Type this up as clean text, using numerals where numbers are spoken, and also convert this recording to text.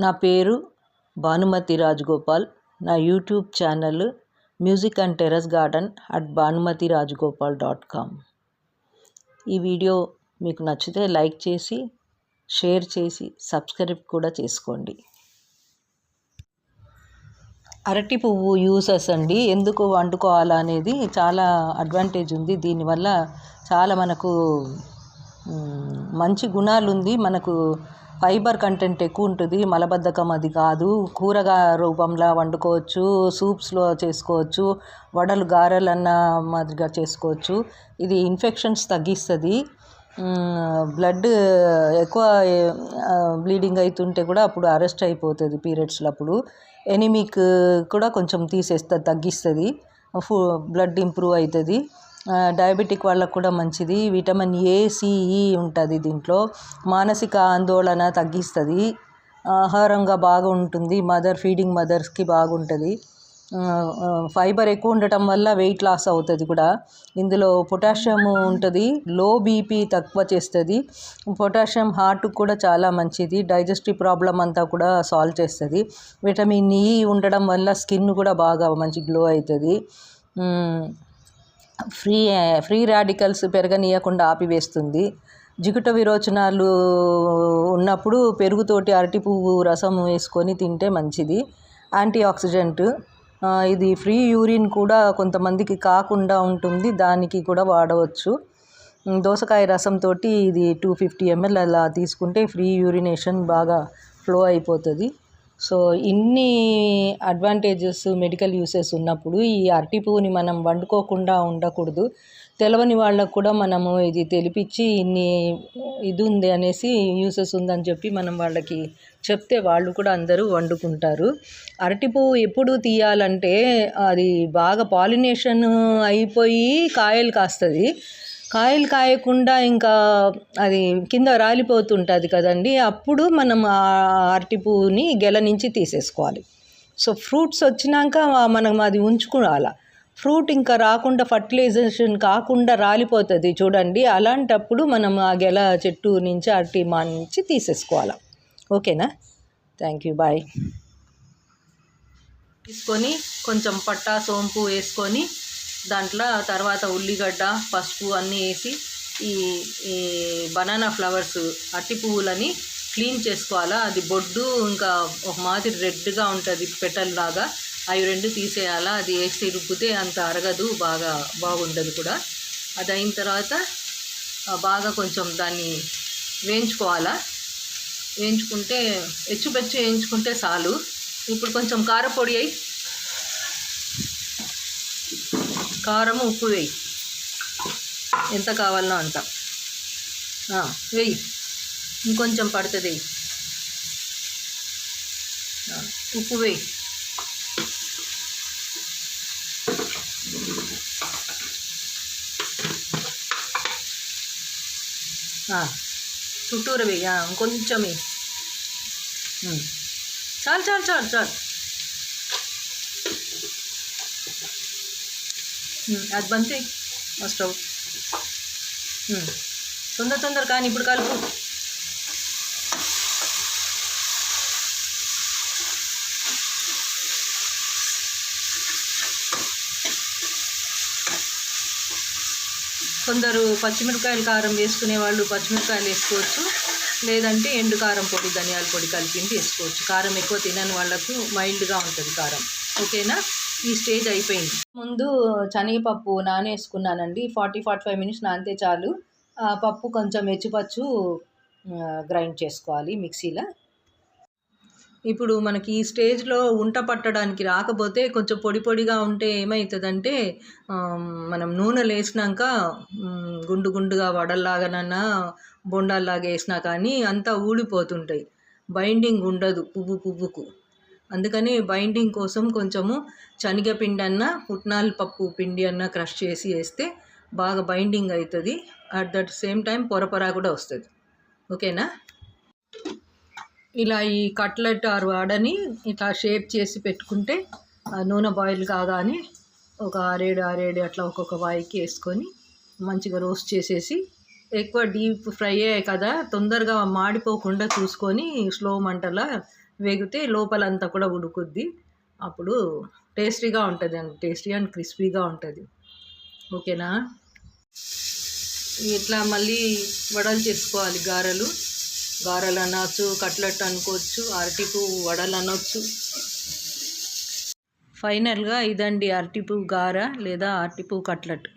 నా పేరు భానుమతి రాజగోపాల్. నా YouTube channel music and terrace garden @bhanumatirajgopal.com. ఈ వీడియో మీకు నచ్చితే లైక్ చేసి షేర్ చేసి సబ్స్క్రైబ్ కూడా చేసుకోండి. అరటి పువ్వు యూసెస్ అండి, ఎందుకు వండుకోవాలా అనేది చాలా అడ్వాంటేజ్ ఉంది. దీనివల్ల చాలా మనకు మంచి గుణాలు ఉంది. మనకు ఫైబర్ కంటెంట్ ఎక్కువ ఉంటుంది. మలబద్ధకం అది కాదు. కూరగా రూపంలో వండుకోవచ్చు, సూప్స్లో చేసుకోవచ్చు, వడలు గారెలు అన్న మాదిరిగా చేసుకోవచ్చు. ఇది ఇన్ఫెక్షన్స్ తగ్గిస్తుంది. బ్లడ్ ఎక్కువ బ్లీడింగ్ అవుతుంటే కూడా అప్పుడు అరెస్ట్ అయిపోతుంది పీరియడ్స్లో. అప్పుడు ఎనిమిక్ కూడా కొంచెం తగ్గిస్తుంది. బ్లడ్ ఇంప్రూవ్ అవుతుంది. డయాబెటిక్ వాళ్ళకు కూడా మంచిది. విటమిన్ ఏ, సిఈ ఉంటుంది దీంట్లో. మానసిక ఆందోళన తగ్గిస్తుంది. ఆహారంగా బాగా ఉంటుంది. ఫీడింగ్ మదర్స్కి బాగుంటుంది. ఫైబర్ ఎక్కువ ఉండటం వల్ల వెయిట్ లాస్ అవుతుంది కూడా. ఇందులో పొటాషియం ఉంటుంది. లో బీపీ తక్కువ చేస్తుంది. పొటాషియం హార్ట్కి కూడా చాలా మంచిది. డైజెస్టివ్ ప్రాబ్లం అంతా కూడా సాల్వ్ చేస్తుంది. విటమిన్ ఈ ఉండడం వల్ల స్కిన్ కూడా బాగా మంచి గ్లో అవుతుంది. Free radicals పెరగనీయకుండా ఆపివేస్తుంది. జిగుట విరోచనాలు ఉన్నప్పుడు పెరుగుతోటి అరటి పువ్వు రసం వేసుకొని తింటే మంచిది. Anti oxidant. ఇది ఫ్రీ యూరిన్ కూడా కొంతమందికి కాకుండా ఉంటుంది, దానికి కూడా వాడవచ్చు. దోసకాయ రసంతో ఇది 250 ml అలా తీసుకుంటే ఫ్రీ యూరినేషన్ బాగా ఫ్లో అయిపోతుంది. సో ఇన్ని అడ్వాంటేజెస్, మెడికల్ యూసెస్ ఉన్నప్పుడు ఈ అరటి పువ్వుని మనం వండుకోకుండా ఉండకూడదు. తెలవని వాళ్ళకు కూడా మనము ఇది తెలిపించి ఇది ఉంది అనేసి, యూసెస్ ఉందని చెప్పి మనం వాళ్ళకి చెప్తే వాళ్ళు కూడా అందరూ వండుకుంటారు. అరటి పువ్వు ఎప్పుడు తీయాలంటే అది బాగా పాలినేషన్ అయిపోయి కాయలు కాస్తుంది. కాయలు కాయకుండా ఇంకా అది కింద రాలిపోతుంటుంది కదండి, అప్పుడు మనం ఆ అరటి పువ్వుని గెల నుంచి తీసేసుకోవాలి. సో ఫ్రూట్స్ వచ్చినాక మనం అది ఉంచుకోవాలి. ఫ్రూట్ ఇంకా రాకుండా, ఫర్టిలైజేషన్ కాకుండా రాలిపోతుంది చూడండి, అలాంటప్పుడు మనం ఆ గెల చెట్టు నుంచి అరటి నుంచి తీసేసుకోవాలి. ఓకేనా? Thank you, bye. తీసుకొని కొంచెం పట్టా సోంపు వేసుకొని దాంట్లో తర్వాత ఉల్లిగడ్డ, పసుపు అన్నీ వేసి ఈ బనానా ఫ్లవర్స్, అరటి పువ్వులని క్లీన్ చేసుకోవాలా. అది బొడ్డు ఇంకా ఒక మాదిరి రెడ్గా ఉంటుంది పెటల్ లాగా, అవి రెండు తీసేయాలా. అది వేసి రుబ్బితే అంత అరగదు, బాగుండదు కూడా. అది అయిన తర్వాత బాగా కొంచెం దాన్ని వేయించుకోవాలా. వేయించుకుంటే ఎచ్చుపెచ్చు వేయించుకుంటే చాలు. ఇప్పుడు కొంచెం కారపొడి వేయి, కారం, ఉప్పు వేయి, ఎంత కావాలనో అంత వేయి. ఇంకొంచెం పడుతుంది, ఉప్పు వేయి. చుట్టూరు వేయి, ఇంకొంచెం వేయి. చాలు చాలు చాలు చాలు. అది బంతి స్టవ్ తొందర కానీ ఇప్పుడు కలుపు. కొందరు పచ్చిమిరపకాయలు కారం వేసుకునే వాళ్ళు పచ్చిమిరపకాయలు వేసుకోవచ్చు, లేదంటే ఎండు కారం పొడి, ధనియాల పొడి కలిపింది వేసుకోవచ్చు. కారం ఎక్కువ తినని వాళ్ళకు మైల్డ్గా ఉంటుంది కారం. ఓకేనా? ఈ స్టేజ్ అయిపోయింది. ముందు శనగపప్పు నానేసుకున్నానండి. 40-45 minutes నానితే చాలు. పప్పు కొంచెం ఎచ్చుపచ్చు గ్రైండ్ చేసుకోవాలి మిక్సీలో. ఇప్పుడు మనకి ఈ స్టేజ్లో ఉంట పట్టడానికి రాకపోతే, కొంచెం పొడిగా ఉంటే ఏమవుతుందంటే, మనం నూనెలు వేసినాక గుండుగా వడల్లాగానన్నా బొండాల్లాగా వేసినా కానీ అంతా ఊడిపోతుంటాయి, బైండింగ్ ఉండదు పువ్వుకు. అందుకని బైండింగ్ కోసం కొంచెము శనగపిండి అన్నా, పుట్నాల పప్పు పిండి అన్నా క్రష్ చేసి వేస్తే బాగా బైండింగ్ అవుతుంది. అట్ దట్ సేమ్ టైం పొరపొర కూడా వస్తుంది. ఓకేనా? ఇలా ఈ కట్లెట్ వడని ఇట్లా షేప్ చేసి పెట్టుకుంటే నూనె బాయిల్ కాగానే ఒక 6-7 అట్లా ఒక్కొక్క వాయికి వేసుకొని మంచిగా రోస్ట్ చేసేసి, ఎక్కువ డీప్ ఫ్రై అయ్యాయి కదా, తొందరగా మాడిపోకుండా చూసుకొని స్లో మంటలో వేగితే లోపలంతా కూడా ఉడుకుద్ది. అప్పుడు టేస్టీగా ఉంటుంది అండి, టేస్టీ అండ్ క్రిస్పీగా ఉంటుంది. ఓకేనా? ఇట్లా మళ్ళీ వడలు చేసుకోవాలి. గారెలు అనొచ్చు, కట్లెట్ అనుకోవచ్చు, అరటిపువ్వు వడలు అనొచ్చు. ఫైనల్గా ఇదండి అరటిపువ్వు గార లేదా అరటిపువ్వు కట్లెట్.